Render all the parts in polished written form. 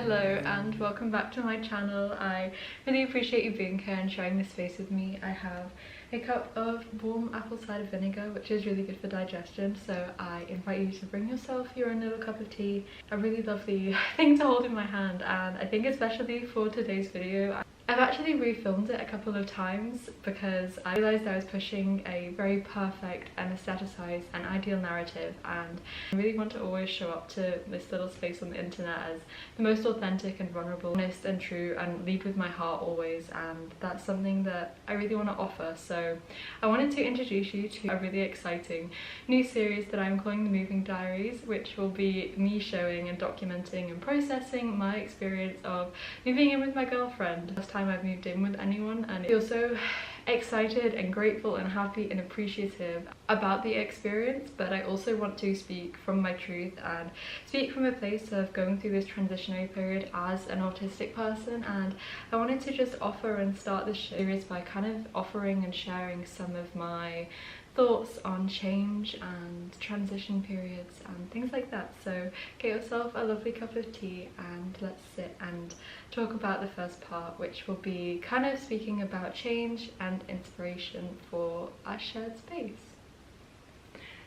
Hello and welcome back to my channel. I really appreciate you being here and sharing this space with me. I have a cup of warm apple cider vinegar, which is really good for digestion, so I invite you to bring yourself your own little cup of tea. A really lovely thing to hold in my hand, and I think especially for today's video I've actually refilmed it a couple of times because I realised I was pushing a very perfect and aestheticized and ideal narrative, and I really want to always show up to this little space on the internet as the most authentic and vulnerable, honest and true, and lead with my heart always, and that's something that I really want to offer. So I wanted to introduce you to a really exciting new series that I'm calling the Moving Diaries, which will be me showing and documenting and processing my experience of moving in with my girlfriend. Last time I've moved in with anyone, and I feel so excited and grateful and happy and appreciative about the experience, but I also want to speak from my truth and speak from a place of going through this transitionary period as an autistic person. And I wanted to just offer and start this series by kind of offering and sharing some of my thoughts on change and transition periods and things like that. So get yourself a lovely cup of tea and let's sit and talk about the first part, which will be kind of speaking about change and inspiration for our shared space.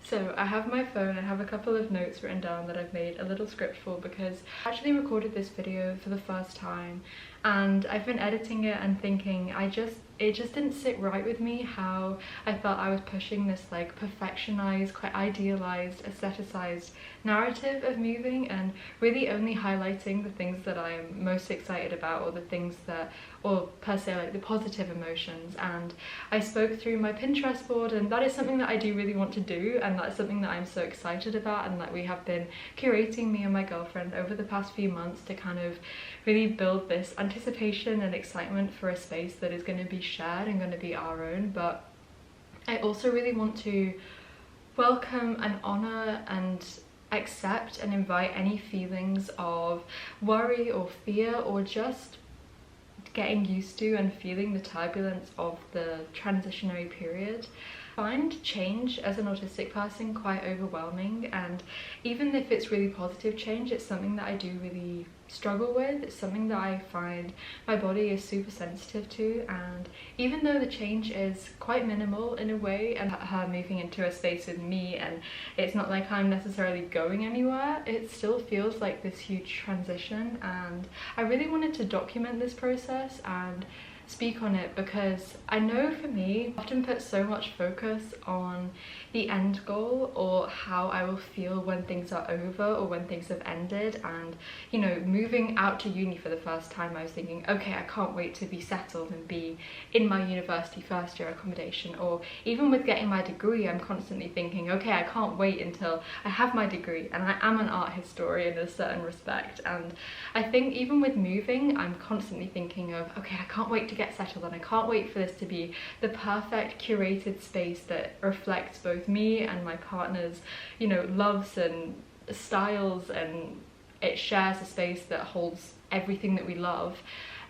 So I have my phone, I have a couple of notes written down that I've made a little script for because I actually recorded this video for the first time, and I've been editing it and thinking it just didn't sit right with me how I felt I was pushing this like perfectionized, quite idealized, aestheticized narrative of moving, and really only highlighting the things that I'm most excited about, or the things that, or per se like the positive emotions. And I spoke through my Pinterest board, and that is something that I do really want to do, and that's something that I'm so excited about and that we have been curating, me and my girlfriend, over the past few months to kind of really build this anticipation and excitement for a space that is going to be shared and going to be our own. But I also really want to welcome and honor and accept and invite any feelings of worry or fear, or just getting used to and feeling the turbulence of the transitionary period. I find change as an autistic person quite overwhelming, and even if it's really positive change, it's something that I do really struggle with. It's something that I find my body is super sensitive to, and even though the change is quite minimal in a way, and her moving into a space with me, and it's not like I'm necessarily going anywhere, it still feels like this huge transition. And I really wanted to document this process and speak on it because I know for me I often put so much focus on the end goal, or how I will feel when things are over or when things have ended. And you know, moving out to uni for the first time, I was thinking, okay, I can't wait to be settled and be in my university first year accommodation. Or even with getting my degree, I'm constantly thinking, okay, I can't wait until I have my degree, and I am an art historian in a certain respect. And I think even with moving, I'm constantly thinking of, okay, I can't wait to get settled, and I can't wait for this to be the perfect curated space that reflects both me and my partner's, you know, loves and styles, and it shares a space that holds everything that we love.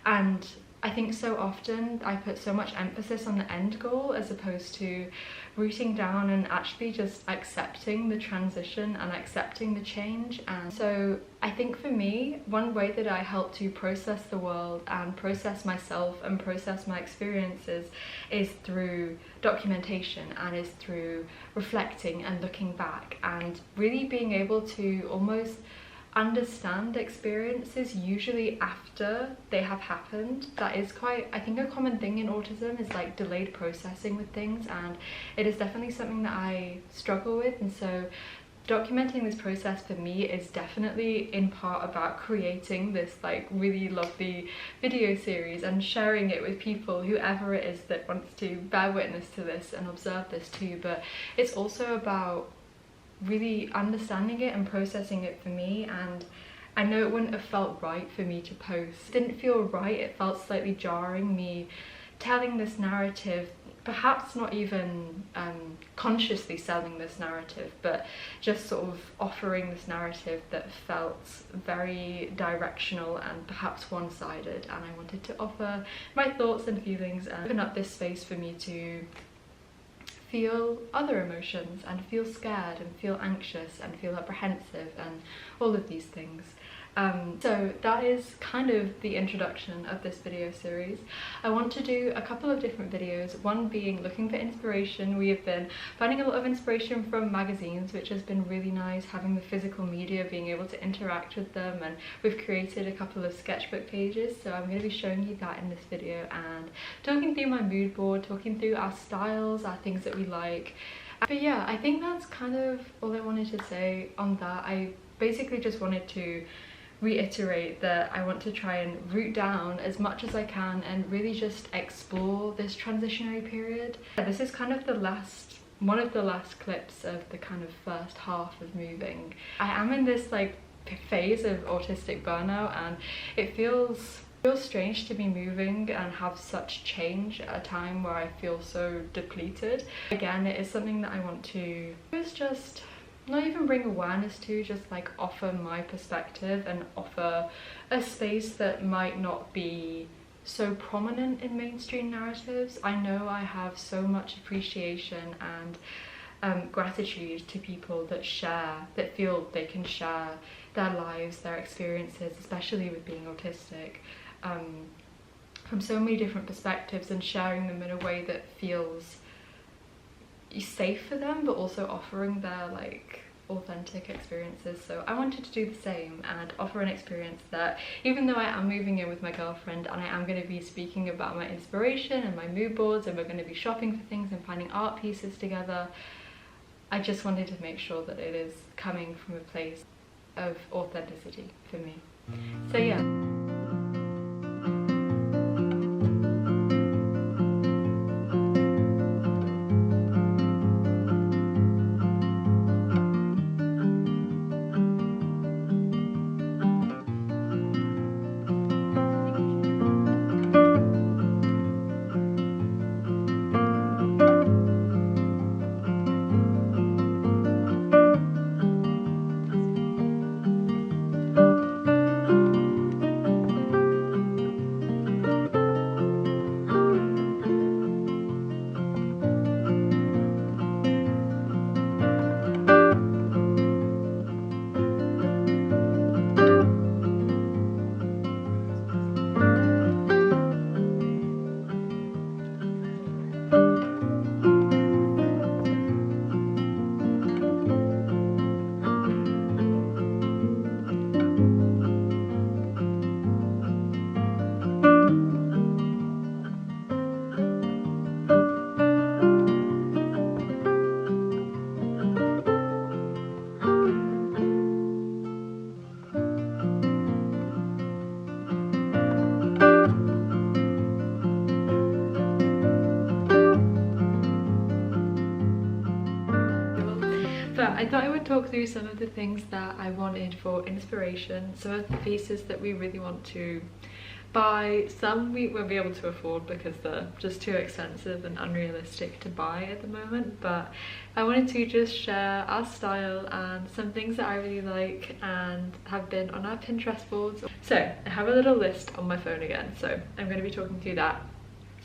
And I think so often I put so much emphasis on the end goal as opposed to rooting down and actually just accepting the transition and accepting the change. And so I think for me, one way that I help to process the world and process myself and process my experiences is through documentation, and is through reflecting and looking back, and really being able to almost understand experiences usually after they have happened. That is quite, I think, a common thing in autism, is like delayed processing with things, and it is definitely something that I struggle with. And so documenting this process for me is definitely in part about creating this like really lovely video series and sharing it with people, whoever it is that wants to bear witness to this and observe this too. But it's also about really understanding it and processing it for me. And I know it wouldn't have felt right for me to post. It didn't feel right, it felt slightly jarring, me telling this narrative, perhaps not even consciously selling this narrative, but just sort of offering this narrative that felt very directional and perhaps one-sided. And I wanted to offer my thoughts and feelings and open up this space for me to feel other emotions and feel scared and feel anxious and feel apprehensive and all of these things. So that is kind of the introduction of this video series. I want to do a couple of different videos, one being looking for inspiration. We have been finding a lot of inspiration from magazines, which has been really nice, having the physical media, being able to interact with them, and we've created a couple of sketchbook pages, so I'm going to be showing you that in this video and talking through my mood board, talking through our styles, our things that we like. But yeah, I think that's kind of all I wanted to say on that. I basically just wanted to reiterate that I want to try and root down as much as I can and really just explore this transitionary period. This is kind of one of the last clips of the kind of first half of moving. I am in this like phase of autistic burnout, and it feels strange to be moving and have such change at a time where I feel so depleted. Again, it is something that I want to just not even bring awareness to, just like offer my perspective and offer a space that might not be so prominent in mainstream narratives. I know I have so much appreciation and gratitude to people that feel they can share their lives, their experiences, especially with being autistic, from so many different perspectives, and sharing them in a way that feels safe for them, but also offering their like authentic experiences. So I wanted to do the same and offer an experience that, even though I am moving in with my girlfriend and I am going to be speaking about my inspiration and my mood boards, and we're going to be shopping for things and finding art pieces together, I just wanted to make sure that it is coming from a place of authenticity for me. So yeah. But I thought I would talk through some of the things that I wanted for inspiration, some of the pieces that we really want to buy. Some we won't be able to afford because they're just too expensive and unrealistic to buy at the moment, but I wanted to just share our style and some things that I really like and have been on our Pinterest boards. So I have a little list on my phone again, so I'm going to be talking through that.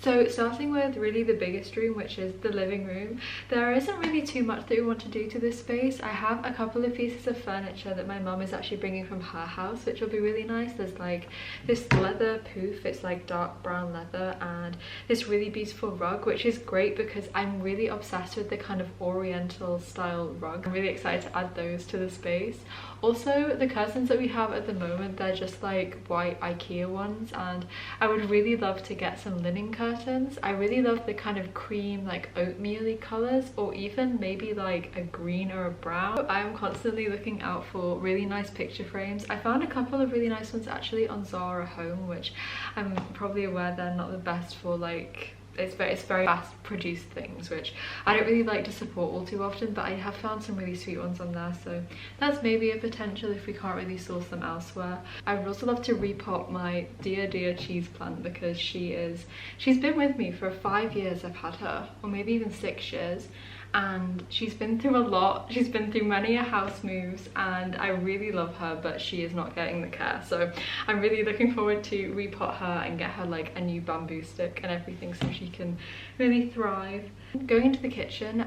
So starting with really the biggest room, which is the living room, there isn't really too much that we want to do to this space. I have a couple of pieces of furniture that my mum is actually bringing from her house, which will be really nice. There's like this leather poof, it's like dark brown leather, and this really beautiful rug, which is great because I'm really obsessed with the kind of oriental style rug. I'm really excited to add those to the space. Also, the curtains that we have at the moment, they're just like white IKEA ones, and I would really love to get some linen curtains. I really love the kind of cream, like oatmeal-y colours, or even maybe like a green or a brown. I am constantly looking out for really nice picture frames. I found a couple of really nice ones actually on Zara Home, which I'm probably aware they're not the best for, like, it's very fast produced things, which I don't really like to support all too often, but I have found some really sweet ones on there, so that's maybe a potential if we can't really source them elsewhere. I would also love to repot my dear cheese plant because she's been with me for 5 years. I've had her, or maybe even 6 years, and she's been through a lot. She's been through many house moves, and I really love her, but she is not getting the care. So I'm really looking forward to repot her and get her like a new bamboo stick and everything so she can really thrive. Going into the kitchen,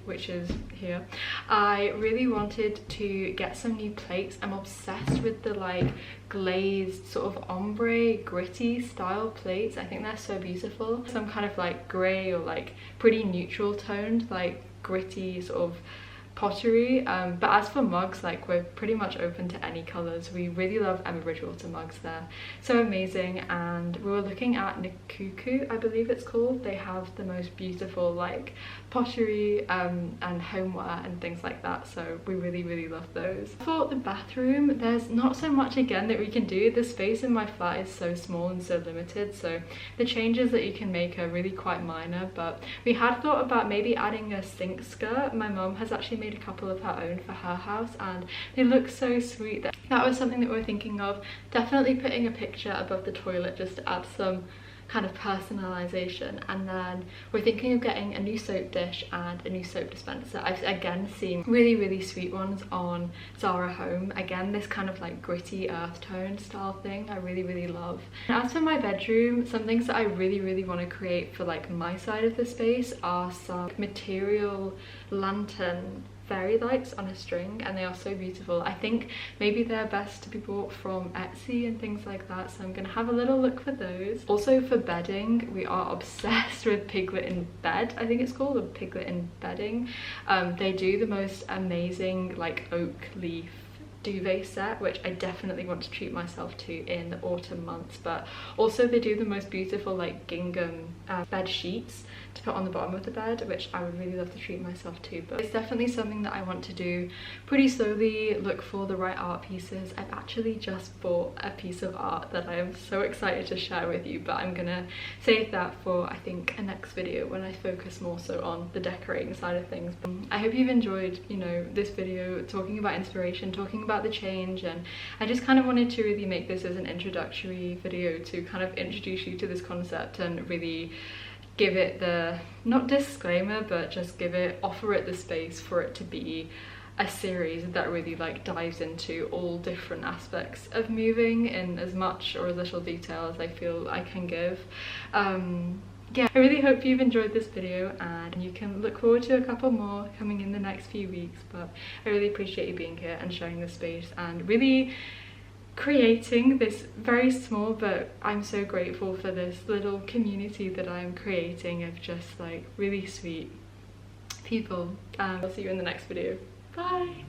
which is here, I really wanted to get some new plates. I'm obsessed with the like glazed sort of ombre gritty style plates. I think they're so beautiful. Some kind of like grey or like pretty neutral toned like gritty sort of pottery, but as for mugs, like we're pretty much open to any colors. We really love Emma Bridgewater mugs. They're so amazing, and we were looking at Nikuku, I believe it's called. They have the most beautiful like pottery and homeware and things like that, so we really love those. For the bathroom, there's not so much again that we can do. The space in my flat is so small and so limited, so the changes that you can make are really quite minor, but we had thought about maybe adding a sink skirt. My mum has actually made a couple of her own for her house and they look so sweet. That was something that we were thinking of. Definitely putting a picture above the toilet just to add some kind of personalization. And then we're thinking of getting a new soap dish and a new soap dispenser. I've again seen really sweet ones on Zara Home. Again, this kind of like gritty earth tone style thing I really love. And as for my bedroom, some things that I really want to create for like my side of the space are some material lantern fairy lights on a string, and they are so beautiful. I think maybe they're best to be bought from Etsy and things like that, so I'm gonna have a little look for those. Also for bedding, we are obsessed with Piglet in Bed, I think it's called, or Piglet in Bedding. They do the most amazing like oak leaf duvet set, which I definitely want to treat myself to in the autumn months, but also they do the most beautiful like gingham bed sheets to put on the bottom of the bed, which I would really love to treat myself to. But it's definitely something that I want to do pretty slowly, look for the right art pieces. I've actually just bought a piece of art that I am so excited to share with you, but I'm gonna save that for I think a next video when I focus more so on the decorating side of things. I hope you've enjoyed, you know, this video talking about inspiration, talking about the change, and I just kind of wanted to really make this as an introductory video to kind of introduce you to this concept and really give it the, not disclaimer, but just offer it the space for it to be a series that really like dives into all different aspects of moving in as much or as little detail as I feel I can give. Yeah, I really hope you've enjoyed this video, and you can look forward to a couple more coming in the next few weeks, but I really appreciate you being here and sharing this space and really creating this very small, but I'm so grateful for this little community that I'm creating of just like really sweet people. I'll see you in the next video. Bye!